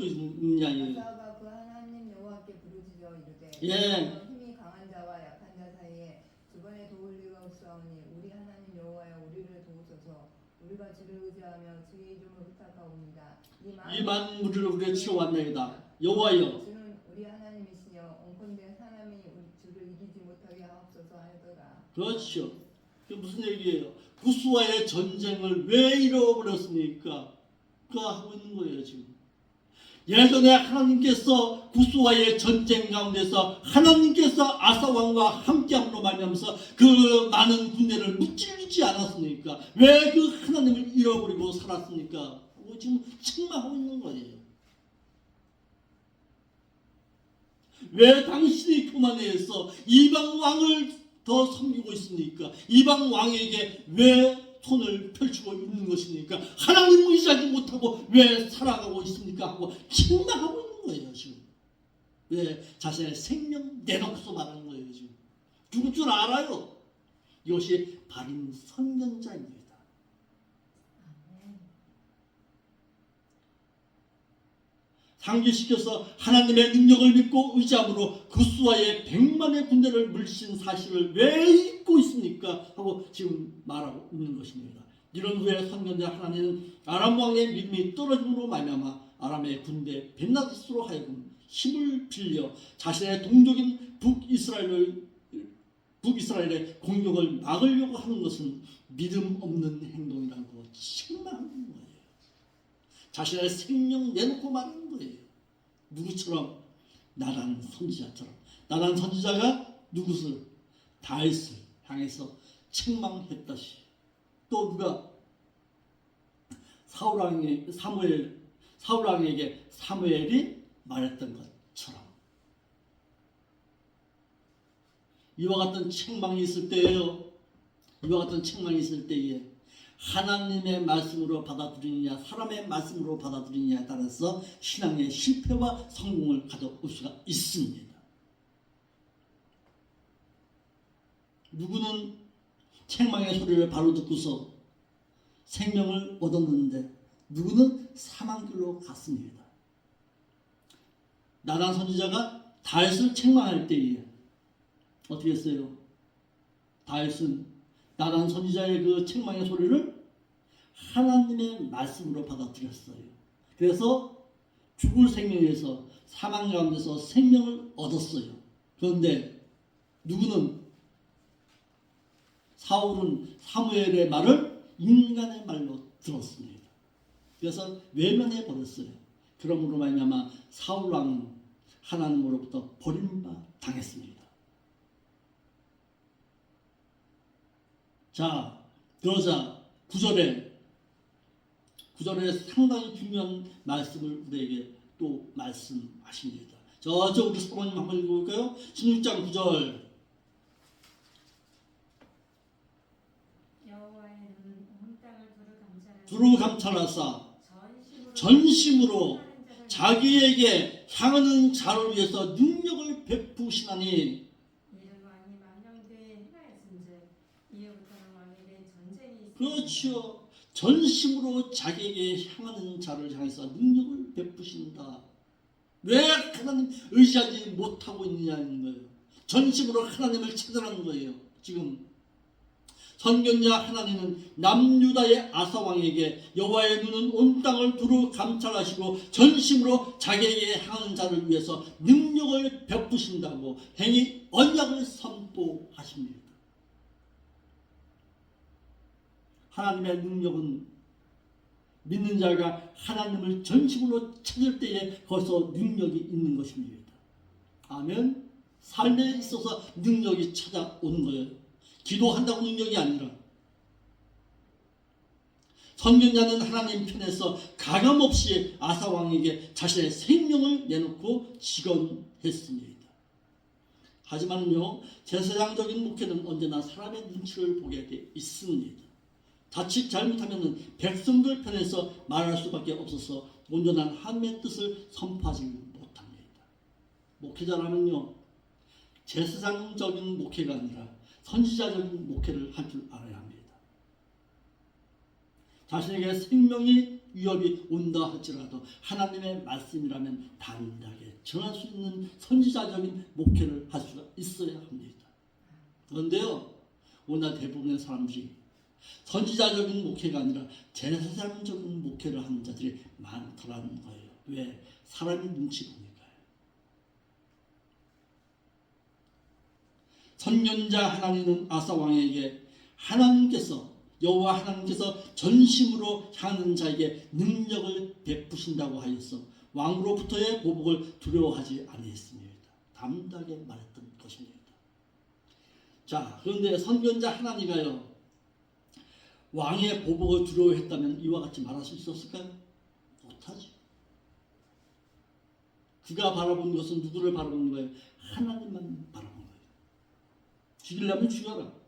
있느냐. 아사가 그 하나님 여호와께 부르짖어 이르되 예. 힘이 강한 자와 약한 자 사이에 두 번에 도울 리가 없사오니 우리 하나님 여호와여 우리를 도우소서. 우리가 주를 의지하며 주의 이름을 부탁하옵니다. 이 만물을 우리가 치러왔나이다. 여호와여 주는 우리 하나님이시여 온컨대 사람이 주를 이기지 못하게 하옵소서 하더라. 그렇죠. 그게 무슨 얘기예요? 구스와의 전쟁을 왜 잃어버렸습니까? 그거 하고 있는 거예요 지금. 예전에 하나님께서 구스와의 전쟁 가운데서 하나님께서 아사 왕과 함께함으로 말미암아서 그 많은 군대를 무찌르지 않았습니까? 왜 그 하나님을 잃어버리고 살았습니까? 지금 책망하고 있는 거예요. 왜 당신이 교만해서 이방 왕을 더 섬기고 있습니까? 이방 왕에게 왜 손을 펼치고 있는 것입니까? 하나님을 의지하지 못하고 왜 살아가고 있습니까? 하고 책망하고 있는 거예요 지금. 왜? 자신의 생명 내놓고서 말하는 거예요 지금. 죽을 줄 알아요. 이것이 바른 선견자입니다. 상기시켜서 하나님의 능력을 믿고 의지함으로 구스와의 100만의 군대를 물리친 사실을 왜 잊고 있습니까? 하고 지금 말하고 있는 것입니다. 이런 후에 선견자 하나님은 아람 왕의 믿음이 떨어짐으로 말미암아 아람의 군대 벤나스로 하여금 힘을 빌려 자신의 동족인 북이스라엘을 북이스라엘의 공격을 막으려고 하는 것은 믿음 없는 행동이라고 책망하는 거예요. 자신의 생명 내놓고 말하는 거예요. 누구처럼? 나단 선지자처럼. 나단 선지자가 누구를? 다윗을 향해서 책망했다시. 또 누가? 사울왕에게 사무엘이 말했던 것처럼. 이와 같은 책망이 있을 때예요. 이와 같은 책망이 있을 때에 하나님의 말씀으로 받아들이느냐 사람의 말씀으로 받아들이느냐에 따라서 신앙의 실패와 성공을 가져올 수가 있습니다. 누구는 책망의 소리를 바로 듣고서 생명을 얻었는데 누구는 사망길로 갔습니다. 나단 선지자가 다윗을 책망할 때에 어떻게 했어요? 다윗은 나단 선지자의 그 책망의 소리를 하나님의 말씀으로 받아들였어요. 그래서 죽을 생명에서 사망 가운데서 생명을 얻었어요. 그런데 누구는? 사울은 사무엘의 말을 인간의 말로 들었습니다. 그래서 외면해 버렸어요. 그러므로 말미암아 사울 왕은 하나님으로부터 버림받 당했습니다. 자, 그러자 9절에 상당히 중요한 말씀을 우리에게 또 말씀하십니다. 우리 사모님 한번 읽어볼까요? 16장 9절. 두루 감찰하사 전심으로 자기에게 향하는 자를 위해서 능력을 베푸시나니. 그렇죠. 전심으로 자기에게 향하는 자를 향해서 능력을 베푸신다. 왜 하나님 의지하지 못하고 있느냐는 거예요. 전심으로 하나님을 찾으라는 거예요. 지금 선견자 하나님은 남유다의 아사왕에게 여호와의 눈은 온 땅을 두루 감찰하시고 전심으로 자기에게 향하는 자를 위해서 능력을 베푸신다고 행히 언약을 선포하십니다. 하나님의 능력은 믿는 자가 하나님을 전심으로 찾을 때에 거기서 능력이 있는 것입니다. 아멘. 삶에 있어서 능력이 찾아오는 거예요. 기도한다고 능력이 아니라. 선견자는 하나님 편에서 가감없이 아사왕에게 자신의 생명을 내놓고 직언했습니다. 하지만요, 제사장적인 목회는 언제나 사람의 눈치를 보게 돼 있습니다. 자칫 잘못하면 백성들 편에서 말할 수밖에 없어서 온전한 하나님의 뜻을 선포하지 못합니다. 목회자라면요, 제사장적인 목회가 아니라 선지자적인 목회를 할 줄 알아야 합니다. 자신에게 생명이 위협이 온다 할지라도 하나님의 말씀이라면 담대하게 전할 수 있는 선지자적인 목회를 할 수가 있어야 합니다. 그런데요, 오늘 대부분의 사람들이 선지자적인 목회가 아니라 제사장적인 목회를 하는 자들이 많더라는 거예요. 왜? 사람이 눈치 보니까요. 선견자 하나님은 아사 왕에게 여호와 하나님께서 전심으로 향하는 자에게 능력을 베푸신다고 하여서 왕으로부터의 보복을 두려워하지 아니했습니다. 담대하게 말했던 것입니다. 자, 그런데 선견자 하나님가요, 왕의 보복을 두려워했다면 이와 같이 말할 수 있었을까요? 못하죠. 그가 바라본 것은 누구를 바라보는 거예요? 하나님만 바라보는 거예요. 죽이려면 죽여라.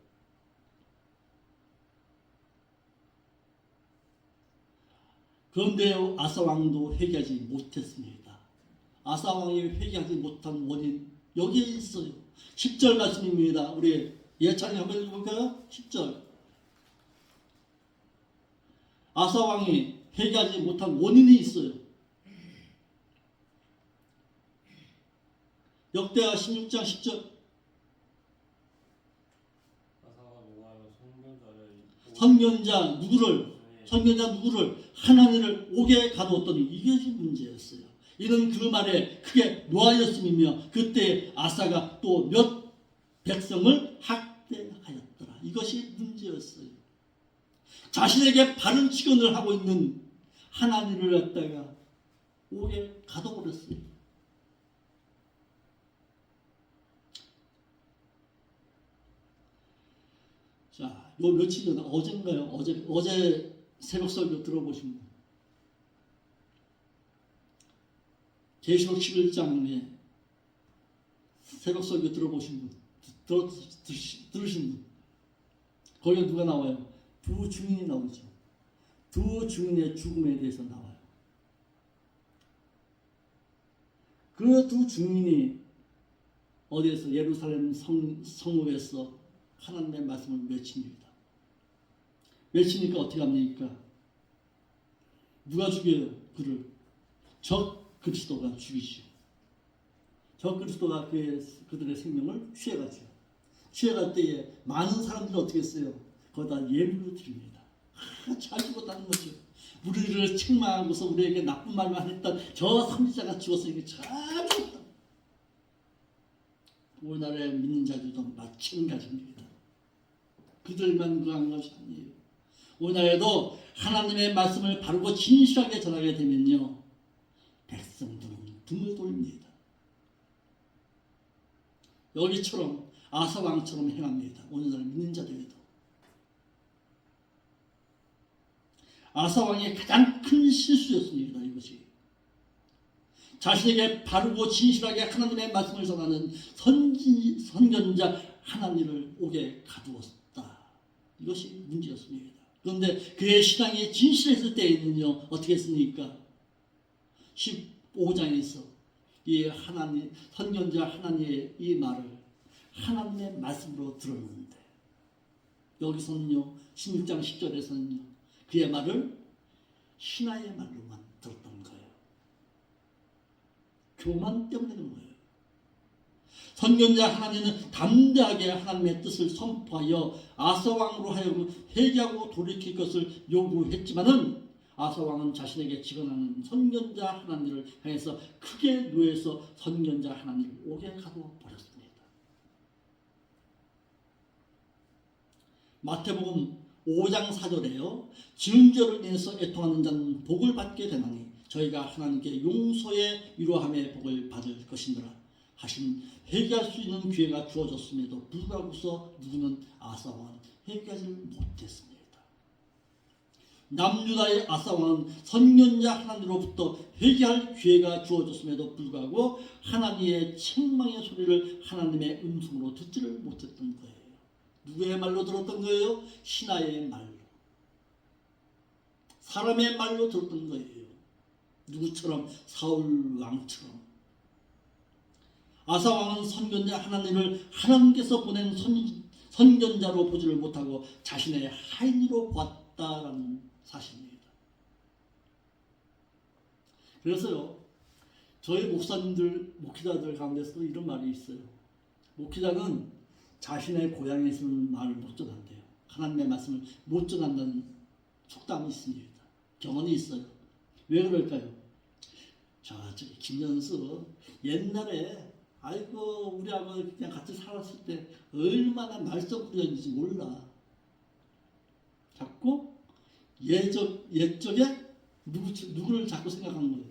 그런데 아사왕도 회개하지 못했습니다. 아사왕이 회개하지 못한 원인 여기에 있어요. 10절 말씀입니다. 우리 예찬이 한번 읽어볼까요? 10절. 아사왕이 회개하지 못한 원인이 있어요. 역대하 16장 10절. 선견자 누구를 하나님을 옥에 가두었더니 이것이 문제였어요. 이는 그 말에 크게 노하였음이며 그때 아사가 또 몇 백성을 학대하였더라. 이것이 문제였어요. 자신에게 바른 직언을 하고 있는 하나님을 갖다가 옥에 가둬버렸어요. 자, 요 며칠 전에 어젠가요? 어제 새벽 설교 들어보신 분. 계시록 11장에 새벽 설교 들어보신 분, 들으신 분. 거기에 누가 나와요? 두 증인이 나오죠. 두 증인의 죽음에 대해서 나와요. 그 두 증인이 어디에서 예루살렘 성읍에서 하나님의 말씀을 외칩니다. 외치니까 어떻게 합니까? 누가 죽여요? 그를 적 그리스도가 죽이시오. 적 그리스도가 그들의 생명을 취해가죠. 취해갈 때에 많은 사람들은 어떻게 했어요? 거기다 예물을 드립니다. 잘 죽었다는 거죠. 우리를 책망하고서 우리에게 나쁜 말만 했던 저 선지자가 죽어서 이게 잘 죽었다. 우리나라의 믿는 자들도 마찬가지입니다. 그들만 그런 것이 아니에요. 우리나라에도 하나님의 말씀을 바르고 진실하게 전하게 되면요, 백성들은 등을 돌립니다. 여기처럼 아사왕처럼 행합니다. 오늘날 믿는 자들에도. 아사왕의 가장 큰 실수였습니다. 이것이 자신에게 바르고 진실하게 하나님의 말씀을 전하는 선견자 하나님을 옥에 가두었다. 이것이 문제였습니다. 그런데 그의 신앙이 진실했을 때에는요, 어떻게 했습니까? 15장에서 이 하나님 선견자 하나님의 이 말을 하나님의 말씀으로 들었는데, 여기서는요 16장 10절에서는요 그의 말을 신하의 말로만 들었던 거예요. 교만 때문에 그런 거예요. 선견자 하나님은 담대하게 하나님의 뜻을 선포하여 아사왕으로 하여금 회개하고 돌이킬 것을 요구했지만은, 아사왕은 자신에게 직언하는 선견자 하나님을 향해서 크게 노해서 선견자 하나님을 옥에 가두어 버렸습니다. 마태복음 5장 4절에요. 증거를 인해서 애통하는 자는 복을 받게 되나니 저희가 하나님께 용서의 위로함의 복을 받을 것이니라 하신, 회개할 수 있는 기회가 주어졌음에도 불구하고서 누구는 아사왕은 회개하지 못했습니다. 남유다의 아사왕은 선견자 하나님으로부터 회개할 기회가 주어졌음에도 불구하고 하나님의 책망의 소리를 하나님의 음성으로 듣지를 못했던 거예요. 누구의 말로 들었던 거예요? 신하의 말로, 사람의 말로 들었던 거예요. 누구처럼? 사울 왕처럼. 아사왕은 선견자 하나님을 하나님께서 보낸 선견자로 보지를 못하고 자신의 하인으로 보았다라는 사실입니다. 그래서요, 저희 목사님들, 목회자들 가운데서도 이런 말이 있어요. 목회자는 자신의 고향에서는 말을 못 전한대요. 하나님의 말씀을 못 전한다는 속담이 있습니다. 경험이 있어요. 왜 그럴까요? 자, 저기 김연수 옛날에 아이고 우리하고 그냥 같이 살았을 때 얼마나 말썽꾸러기인지 몰라. 자꾸 옛적에 누구를 자꾸 생각하는 거예요.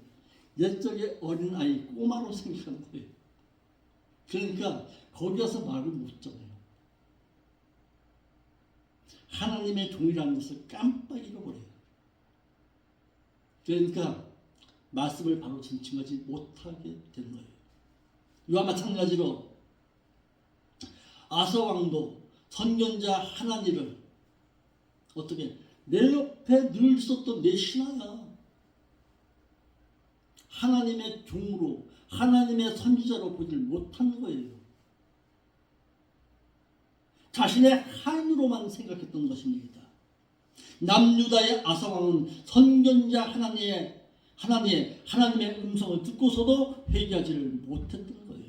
옛적에 어린아이 꼬마로 생각하는 거예요. 그러니까 거기 가서 말을 못 전해요. 하나님의 종이라는 것을 깜빡 잃어버려요. 그러니까 말씀을 바로 전칭하지 못하게 되는 거예요. 이와 마찬가지로 아사왕도 선견자 하나님을 어떻게, 내 옆에 늘 있었던 내 신하야, 하나님의 종으로 하나님의 선지자로 보지 못하는 거예요. 자신의 하인으로만 생각했던 것입니다. 남유다의 아사왕은 선견자 하나님의 음성을 듣고서도 회개하지를 못했던 거예요.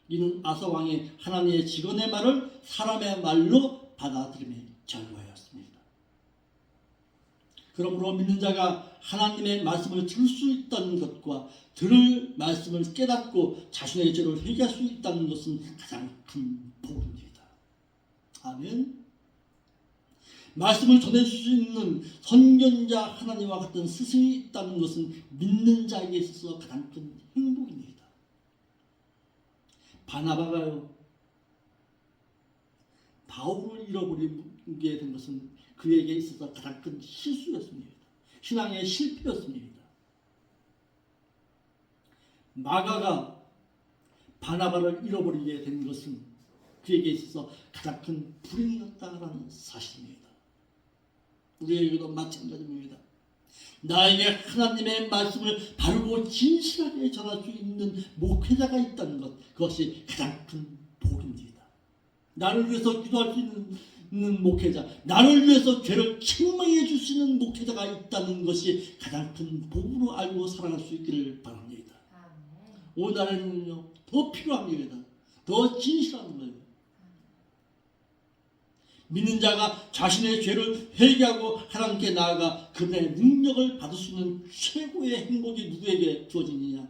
이는 아사왕이 하나님의 직언의 말을 사람의 말로 받아들임에 결과였습니다. 그러므로 믿는 자가 하나님의 말씀을 들을 수 있다는 것과 들을 말씀을 깨닫고 자신의 죄를 회개할 수 있다는 것은 가장 큰 복입니다. 아멘. 말씀을 전해줄 수 있는 선견자 하나님과 같은 스승이 있다는 것은 믿는 자에게 있어서 가장 큰 행복입니다. 바나바가요, 바울을 잃어버리게 된 것은 그에게 있어서 가장 큰 실수였습니다. 신앙의 실패였습니다. 마가가 바나바를 잃어버리게 된 것은 그에게 있어서 가장 큰 불행이었다라는 사실입니다. 우리에게도 마찬가지입니다. 나에게 하나님의 말씀을 바르고 진실하게 전할 수 있는 목회자가 있다는 것, 그것이 가장 큰 복입니다. 나를 위해서 기도할 수 있는 목회자, 나를 위해서 죄를 책망해 줄 수 있는 목회자가 있다는 것이 가장 큰 복으로 알고 살아갈 수 있기를 바랍니다. 오늘날에는요, 더 필요합니다. 더 진실한 거예요. 믿는 자가 자신의 죄를 회개하고 하나님께 나아가 그분의 능력을 받을 수 있는 최고의 행복이 누구에게 주어지느냐?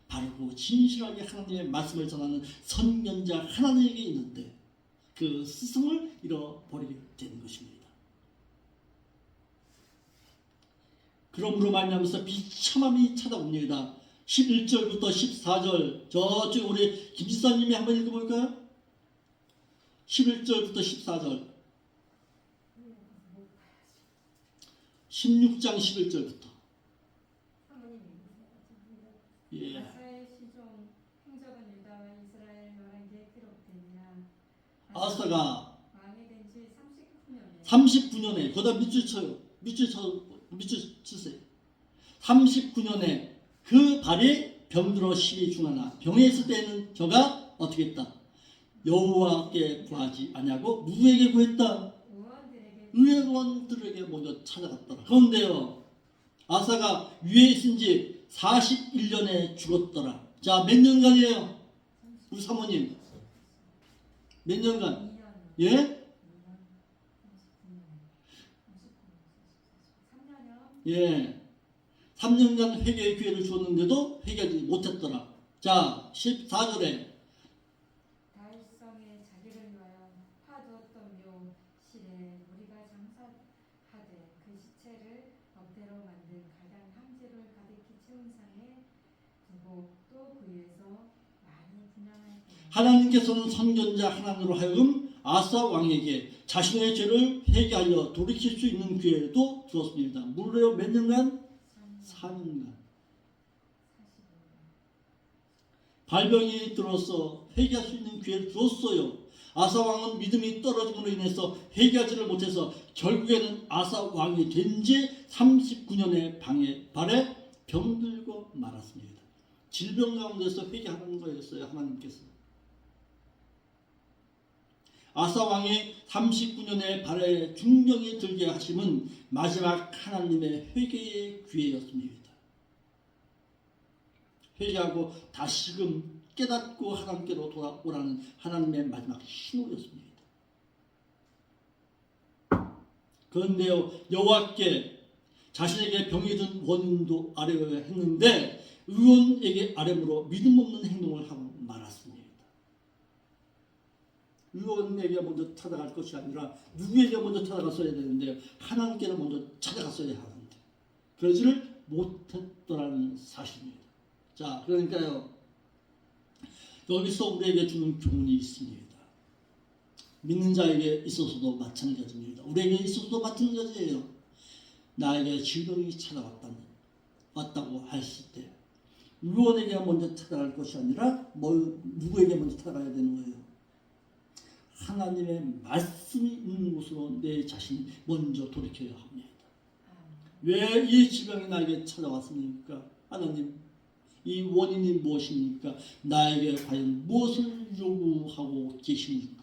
바르고 진실하게 하나님의 말씀을 전하는 선견자 하나님에게 있는데 그 스승을 잃어버리게 되는 것입니다. 그러므로 말미암아서 비참함이 찾아옵니다. 11절부터 14절 저쪽 우리 김지사님이 한번 읽어볼까요? 11절부터 14절 16장 11절부터 예. 아사의 시종 행적은 유다와 이스라엘 열왕기에 기록되니라. 아사가 왕이 된 지 39년에 거기다 밑줄 쳐요. 밑줄 치세요. 39년에 그 발이 병들어 실이 중하나 병에 있을 때는 저가 어떻게 했다? 여호와께 구하지 아니하고 누구에게 구했다? 의원들에게 먼저 찾아갔더라. 그런데요, 아사가 위에 있은 지 41년에 죽었더라. 자, 몇 년간이에요? 우리 사모님 몇 년간? 예? 예. 3년간 회개의 기회를 주었는데도 회개하지 못했더라. 자, 14절에 다윗성에 자기를 위하여 파두었던 묘 실에 우리가 장사하되 그 시체를 엎대로 만든 가장 황제를 가득히 채운 상에 두고 또 그 위에서 많이 분양하였더라. 하나님께서는 선견자 하나님으로 하여금 아사 왕에게 자신의 죄를 회개하여 돌이킬 수 있는 기회도 주었습니다. 무려 몇 년간? 4년간. 발병이 들어서 회개할 수 있는 기회를 주었어요. 아사 왕은 믿음이 떨어짐으로 인해서 회개하지를 못해서 결국에는 아사 왕이 된 지 39년의 발에 병들고 말았습니다. 질병 가운데서 회개하는 거였어요. 하나님께서. 아사 왕이 39년의 발에 중병이 들게 하심은 마지막 하나님의 회개의 기회였습니다. 회개하고 다시금 깨닫고 하나님께로 돌아오라는 하나님의 마지막 신호였습니다. 그런데요, 여호와께 자신에게 병이 든 원인도 아뢰어야 했는데 의원에게 아뢰므로 믿음 없는 행동을 하고 말았습니다. 의원에게 먼저 찾아갈 것이 아니라 누구에게 먼저 찾아갔어야 되는데 하나님께는 먼저 찾아갔어야 하는데 그러지를 못했더라는 사실입니다. 자, 그러니까요, 여기서 우리에게 주는 교훈이 있습니다. 믿는 자에게 있어서도 마찬가지입니다. 우리에게 있어서도 마찬가지예요. 나에게 질병이 왔다고 했을 때 의원에게 먼저 찾아갈 것이 아니라 누구에게 먼저 찾아가야 되는 거예요. 하나님의 말씀이 있는 곳으로 내 자신이 먼저 돌이켜야 합니다. 왜 이 질병이 나에게 찾아왔습니까? 하나님, 이 원인이 무엇입니까? 나에게 과연 무엇을 요구하고 계십니까?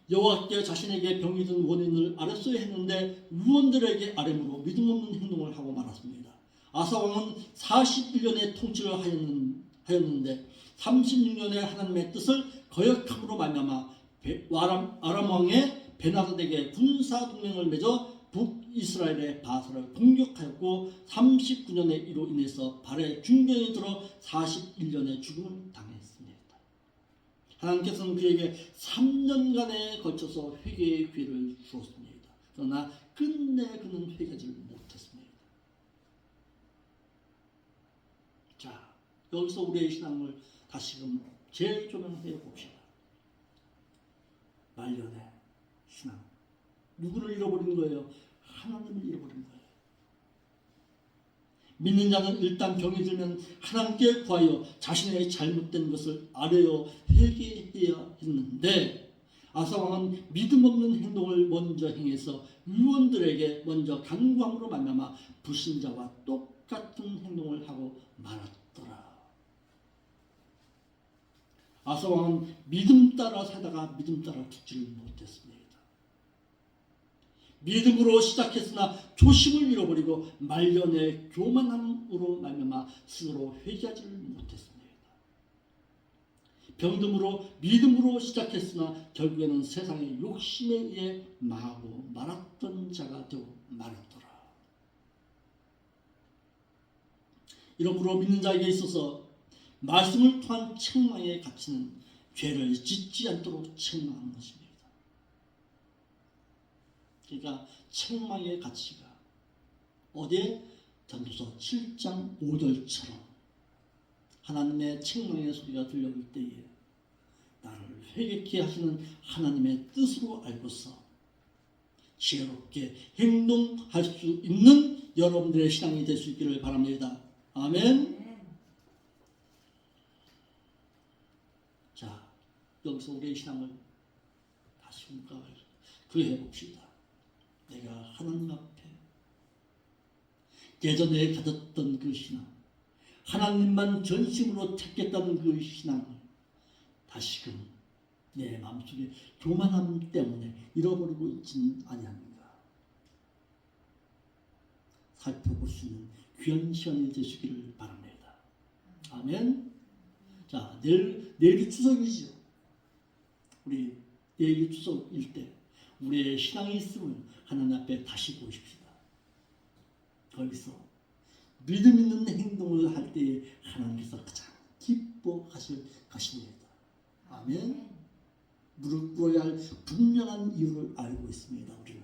여호와께 자신에게 병이 든 원인을 아뢰어야 했는데 의원들에게 아뢰므로 믿음 없는 행동을 하고 말았습니다. 아사 왕은 41년의 통치를 하였는데 36년의 하나님의 뜻을 거역함으로 말미암아 아람 왕의 베나다에게 군사 동맹을 맺어 북이스라엘의 바사를 공격하였고 39년의 이로 인해서 발에 중병이 들어 41년의 죽음을 당했습니다. 하나님께서는 그에게 3년간에 걸쳐서 회개의 기회를 주었습니다. 그러나 끝내 그는 회개하지 못했습니다. 자, 여기서 우리의 신앙을 다시금 재조명해 봅시다. 말년의 신앙. 누구를 잃어버린 거예요? 하나님을 잃어버린 거예요. 믿는 자는 일단 병이 들면 하나님께 구하여 자신의 잘못된 것을 아뢰어 회개해야 했는데 아사 왕은 믿음 없는 행동을 먼저 행해서 의원들에게 먼저 간구함으로 말미암아 불신자와 똑같은 행동을 하고 말았더라. 아사 왕은 믿음 따라 살다가 믿음 따라 죽지를 못했습니다. 믿음으로 시작했으나 조심을 잃어버리고 말년의 교만함으로 말미암아 스스로 회개하지를 못했습니다. 병듦으로 믿음으로 시작했으나 결국에는 세상의 욕심에 의해 망하고 말았던 자가 되고 말았더라. 이러므로 믿는 자에게 있어서 말씀을 통한 책망의 가치는 죄를 짓지 않도록 책망하는 것입니다. 그러니까 책망의 가치가 어디에? 전도서 7장 5절처럼 하나님의 책망의 소리가 들려올 때에 나를 회개케 하시는 하나님의 뜻으로 알고서 지혜롭게 행동할 수 있는 여러분들의 신앙이 될 수 있기를 바랍니다. 아멘. 자, 여기서 우리의 신앙을 다시 그해 봅시다. 내가 하나님 앞에 예전에 가졌던 그 신앙, 하나님만 전심으로 찾겠다는 그 신앙을 다시금 내 마음속에 교만함 때문에 잃어버리고 있지는 아니합니다. 살펴볼 수 있는 귀한 시간이 되시기를 바랍니다. 아멘. 자, 내일이 추석이죠. 우리 내일이 추석일 때 우리의 신앙이 있음을 하나님 앞에 다시 보십시다. 거기서 믿음 있는 행동을 할 때에 하나님께서 가장 기뻐하실 것입니다. 아멘. 무릎 꿇어야 할 분명한 이유를 알고 있습니다. 우리는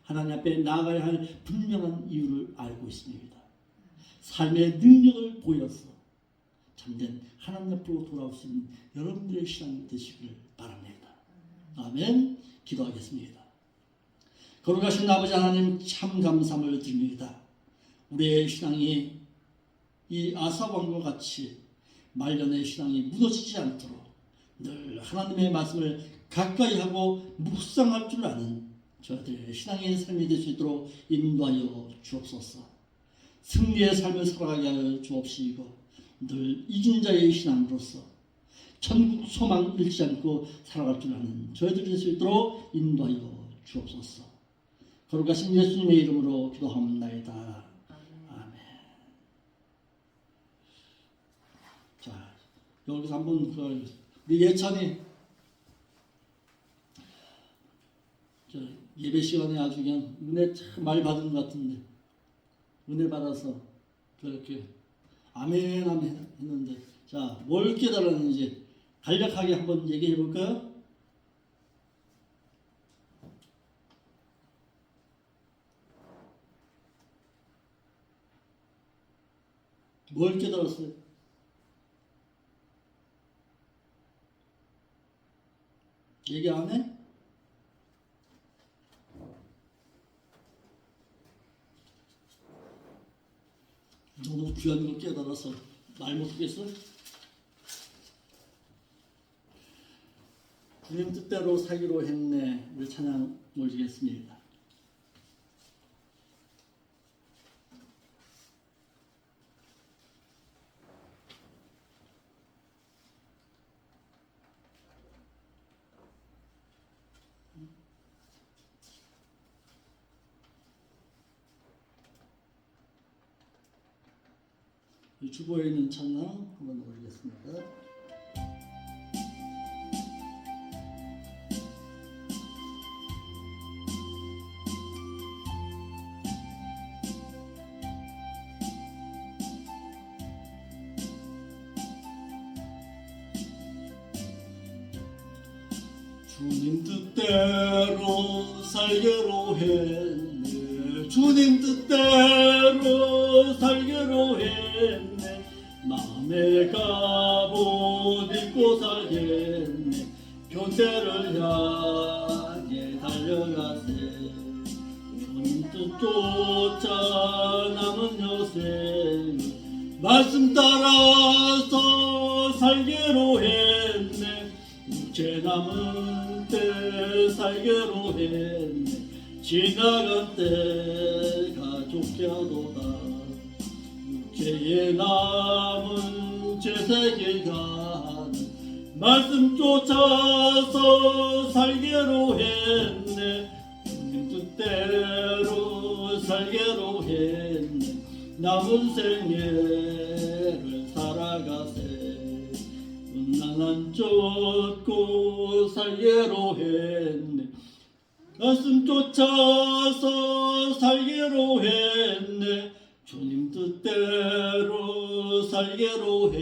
하나님 앞에 나아가야 할 분명한 이유를 알고 있습니다. 삶의 능력을 보여서 참된 하나님 앞으로 돌아올 수 있는 여러분들의 신앙이 되시기를 바랍니다. 아멘. 기도하겠습니다. 거룩하신 아버지 하나님, 참 감사함을 드립니다. 우리의 신앙이 이 아사왕과 같이 말년의 신앙이 무너지지 않도록 늘 하나님의 말씀을 가까이 하고 묵상할 줄 아는 저희들의 신앙의 삶이 될 수 있도록 인도하여 주옵소서. 승리의 삶을 살아가게 하여 주옵시고 늘 이긴 자의 신앙으로서 천국 소망 잃지 않고 살아갈 줄 아는 저희들이 될 수 있도록 인도하여 주옵소서. 거룩하신 예수님의 이름으로 기도합니다. 아멘. 자, 여기서 한번 우리 예찬이 예배 시간에 아주 그냥 은혜 참 많이 받은 것 같은데 은혜 받아서 그렇게 아멘 아멘 했는데 자, 뭘 깨달았는지 간략하게 한번 얘기해 볼까요? 뭘 깨달았어요? 얘기 안 해? 너무 귀한 걸 깨달아서 말 못하겠어? 주님 뜻대로 살기로 했네. 우리 찬양 올리겠습니다. 주보에 있는 찬양 한번 올리겠습니다. 주님 뜻대로 살기로 했네. 주님 뜻대로 살기로 했네. 마음의 갑옷 입고 살겠네. 교대를 향해 달려가세. 주님 뜻 쫓아 남은 여생 말씀 따라서 살기로 했네. 육체 남은 때 살기로 했네. 지나간 때가 좋게하도다. 육체에 남은 제세기간 말씀 쫓아서 살기로 했네. 주님 뜻대로 살기로 했네. 남은 생애를 살아가세. 은난한 쫓고 살기로 했네. 말씀 쫓아서 살기로 했네. 주님 뜻대로 살기로 했네.